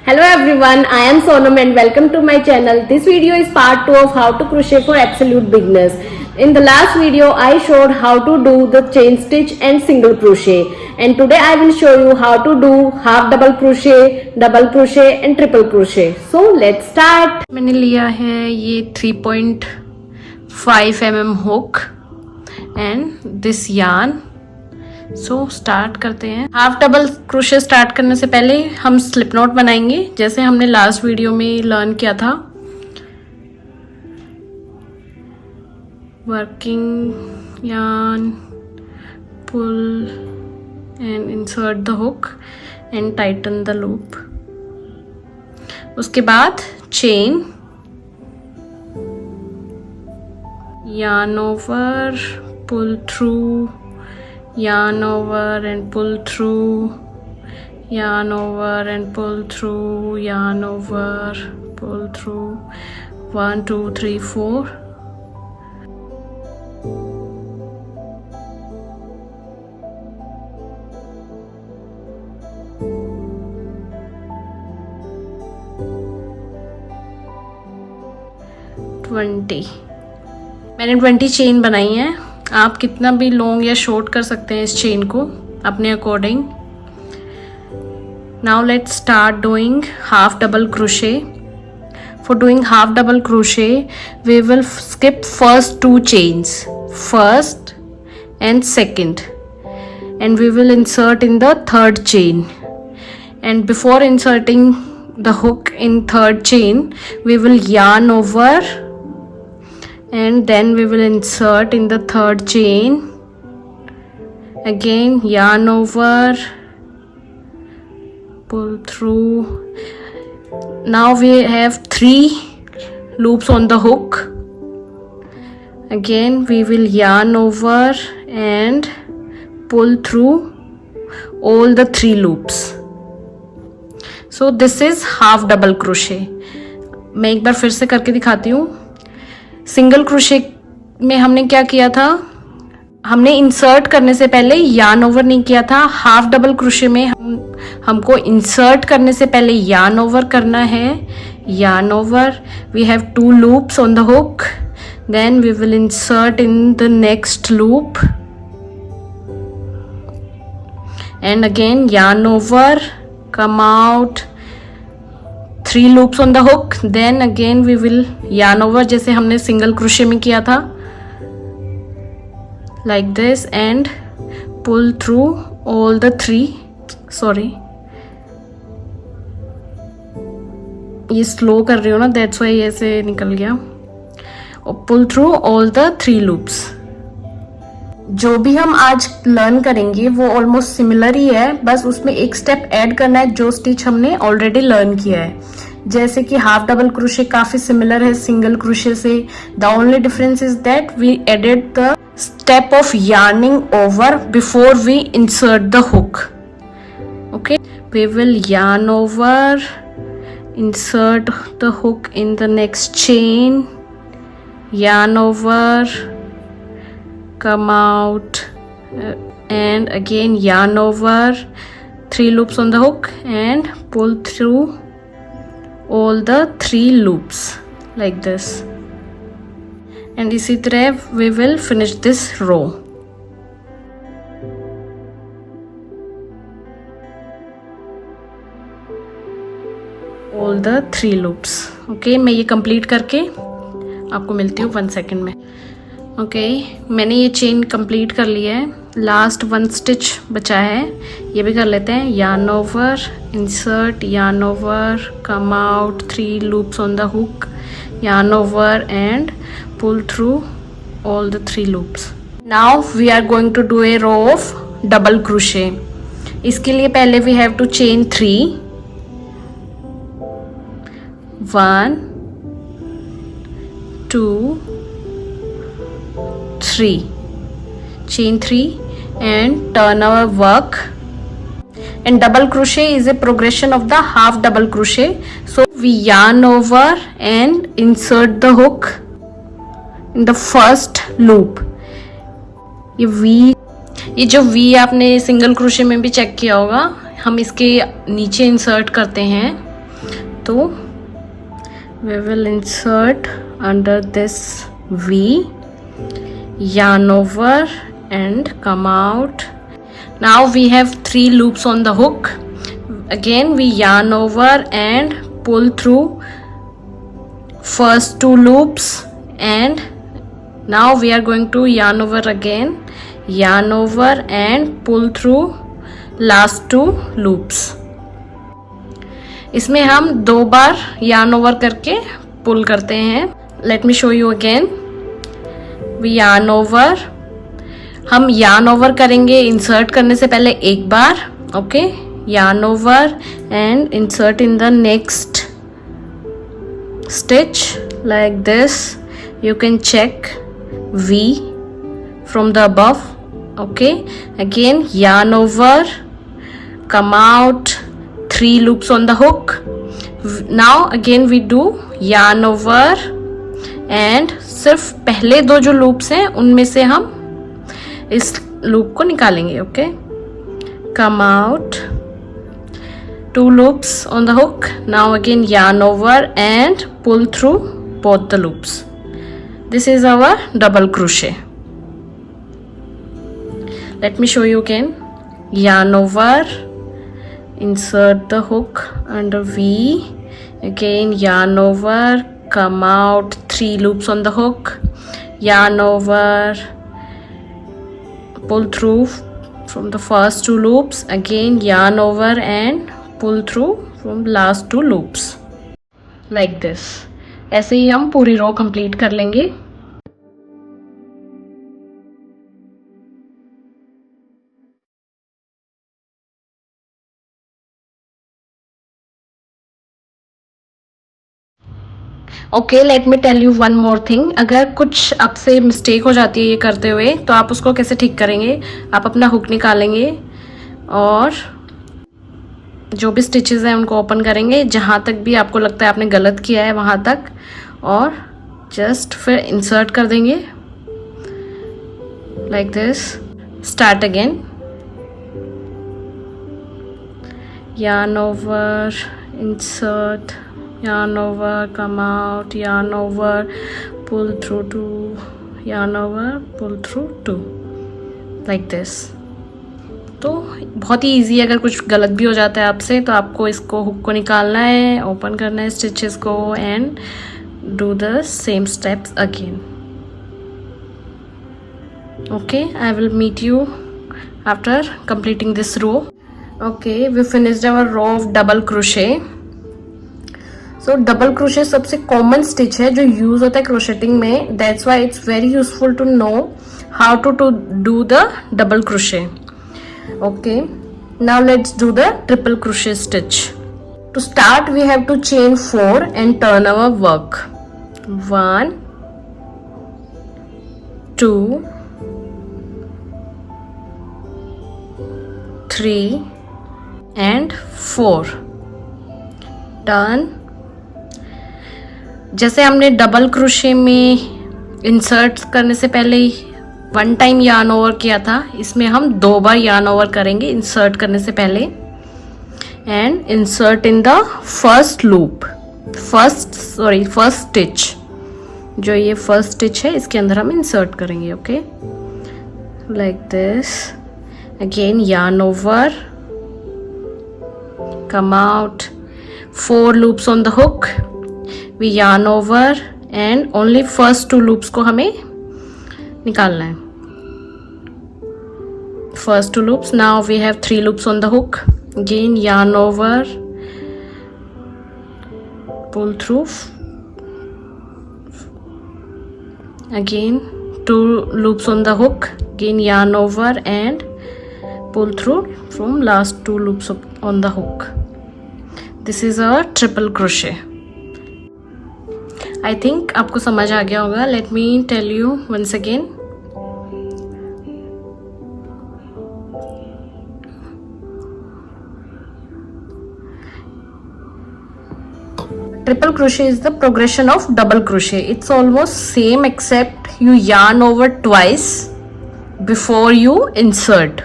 Hello everyone, I am Sonam and welcome to my channel. This video is part 2 of how to crochet for absolute beginners. In the last video, I showed how to do the chain stitch and single crochet. And today I will show you how to do half double crochet and triple crochet. So let's start. मैंने लिया है ये 3.5 mm hook and this yarn. So start करते हैं. Half double crochet start करने से पहले हम स्लिप नॉट बनाएंगे जैसे हमने लास्ट वीडियो में लर्न किया था. Working yarn, pull and insert the hook and tighten the loop. उसके बाद chain, yarn over, pull through, yarn over and pull through, yarn over and pull through, yarn over, pull through. 1 2 3 4. मैंने 20 chain बनाई है. आप कितना भी long या short कर सकते हैं इस चेन को अपने according. Now let's start doing half double crochet. For doing half double crochet we will skip first 2 chains, first and second, and we will insert in the third chain. And before inserting the hook in third chain we will yarn over and then we will insert in the third chain. Again yarn over, pull through. Now we have 3 loops on the hook. Again we will yarn over and pull through all the 3 loops. So this is half double crochet. मैं एक बार फिर से करके दिखाती हूँ. Single crochet में हमने क्या किया था, हमने इंसर्ट करने से पहले यार्न ओवर नहीं किया था. हाफ डबल क्रोशे में हमको इंसर्ट करने से पहले यार्न ओवर करना है. Yarn over, we have 2 loops on the hook, then we will insert in the next loop and again yarn over, come out, 3 loops on the hook, then again we will yarn over जैसे हमने single crochet में किया था, like this, and pull through all the 3. sorry, ये slow कर रही हूँ ना, that's why ऐसे निकल गया. और pull through all the 3 loops. जो भी हम आज लर्न करेंगे वो ऑलमोस्ट सिमिलर ही है, बस उसमें एक स्टेप ऐड करना है जो स्टिच हमने ऑलरेडी लर्न किया है. जैसे कि हाफ डबल क्रोशे काफी सिमिलर है सिंगल क्रोशे से. The only difference is that we added the step of yarning over before we insert the hook. Okay, we will yarn over, insert the hook in the next chain, yarn over, come out, and again yarn over, 3 loops on the hook and pull through all the 3 loops like this. And इसी तरह we will finish this row. all the 3 loops. okay, मैं ये complete करके आपको मिलती हूँ 1 second में. Okay, मैंने ये चेन कंप्लीट कर लिया है. लास्ट 1 स्टिच बचा है, ये भी कर लेते हैं. yarn over, insert, yarn over, come out, 3 loops on the hook, yarn over and pull through all the 3 loops. Now we are going to do a row of double crochet. इसके लिए पहले we have to chain 3, 1 2 3, chain 3 and turn our work. And double crochet is a progression of the half double crochet. So we yarn over and insert the hook in the first loop. ये जो V आपने single crochet में भी check किया होगा, हम इसके नीचे इंसर्ट करते हैं तो we will insert under this V, yarn over and come out. Now we have 3 loops on the hook. Again we yarn over and pull through first 2 loops, and now we are going to yarn over again, yarn over and pull through last 2 loops. इसमें हम 2 बार yarn over करके pull करते हैं. Let me show you again. We yarn over, हम yarn over करेंगे insert करने से पहले एक बार. Okay, yarn over and insert in the next stitch like this. You can check V from the above. Okay, again yarn over, come out, 3 loops on the hook. Now again we do yarn over and सिर्फ पहले 2 जो loops हैं उनमें से हम इस loop को निकालेंगे. Okay, come out, 2 loops on the hook. Now again yarn over and pull through both the loops. This is our double crochet. Let me show you again. Yarn over, insert the hook under V, again yarn over, come out, 3 loops on the hook, yarn over, pull through from the first 2 loops, again yarn over and pull through from last 2 loops like this. ऐसे ही हम पूरी रो complete कर लेंगे. Okay, let me tell you one more thing. अगर कुछ आपसे mistake हो जाती है ये करते हुए, तो आप उसको कैसे ठीक करेंगे? आप अपना हुक निकालेंगे और जो भी स्टिचेस हैं उनको ओपन करेंगे जहाँ तक भी आपको लगता है आपने गलत किया है वहाँ तक, और जस्ट फिर इंसर्ट कर देंगे like this. Start again, yarn over, insert, yarn over, come out, yarn over, pull through 2, yarn over, pull through 2 like this. तो बहुत ही ईजी है. अगर कुछ गलत भी हो जाता है आपसे तो आपको इसको हुक को निकालना है, ओपन करना है स्टिचेस को and do the same steps again. Okay, I will meet you after completing this row. Okay, we finished our row of double crochet. So double crochet सबसे कॉमन स्टिच है जो use होता है crocheting में. That's why it's very useful to know how to do the double crochet. Okay, now let's do the triple crochet stitch. To start we have to chain 4 and turn our work. 1, 2, 3 and 4. Turn. जैसे हमने double crochet में insert करने से पहले ही 1 time yarn over किया था, इसमें हम 2 बार yarn ओवर करेंगे इंसर्ट करने से पहले. And insert in the first loop, first stitch. जो ये फर्स्ट स्टिच है इसके अंदर हम इंसर्ट करेंगे. Okay, like this. Again yarn over, come out, 4 loops on the hook. We yarn over and only first 2 loops को हमें निकालना है. First 2 loops. Now we have 3 loops on the hook. Again yarn over, pull through, again 2 loops on the hook, again yarn over and pull through from last 2 loops on the hook. This is our triple crochet. I think आपको समझ आ गया होगा. Let me tell you once again. Triple crochet is the progression of double crochet. It's almost same except you yarn over twice before you insert.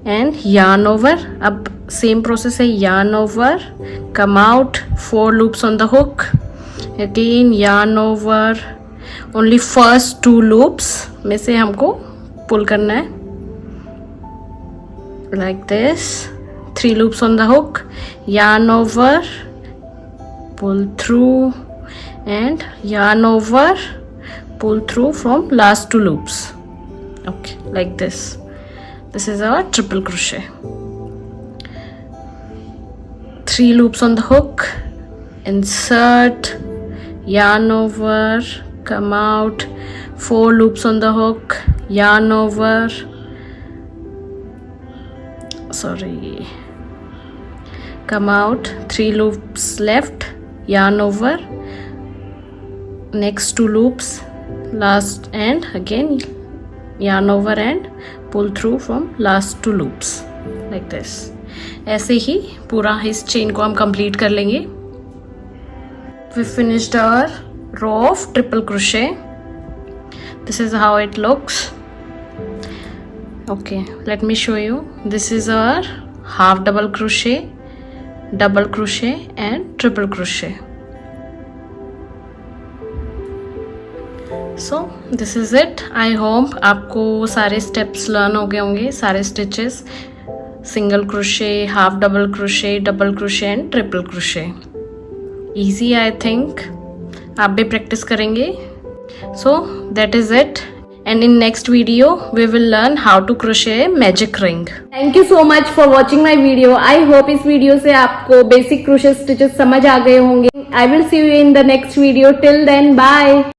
and yarn over. अब same process है, yarn over, come out, 4 loops on the hook, again yarn over, only first 2 loops में से हमको pull करना है like this, 3 loops on the hook, yarn over, pull through and yarn over, pull through from last 2 loops. Okay, like this. This is our triple crochet. 3 loops on the hook, insert, yarn over, come out, 4 loops on the hook, yarn over, sorry, come out, 3 loops left, yarn over, next 2 loops, last, and again yarn over and pull through from last 2 loops like this. ऐसे ही पूरा इस चेन को हम complete कर लेंगे. We finished our row of triple crochet. This is how it looks. Okay, let me show you. This is our half double crochet, double crochet and triple crochet. So this is it. I hope आपको सारे steps learn हो गए होंगे, सारे stitches, single crochet, half double crochet, double crochet and triple crochet. Easy I think. आप भी practice करेंगे. So that is it. And in next video we will learn how to crochet magic ring. Thank you so much for watching my video. I hope इस video से आपको basic crochet stitches समझ आ गए होंगे. I will see you in the next video. Till then, bye.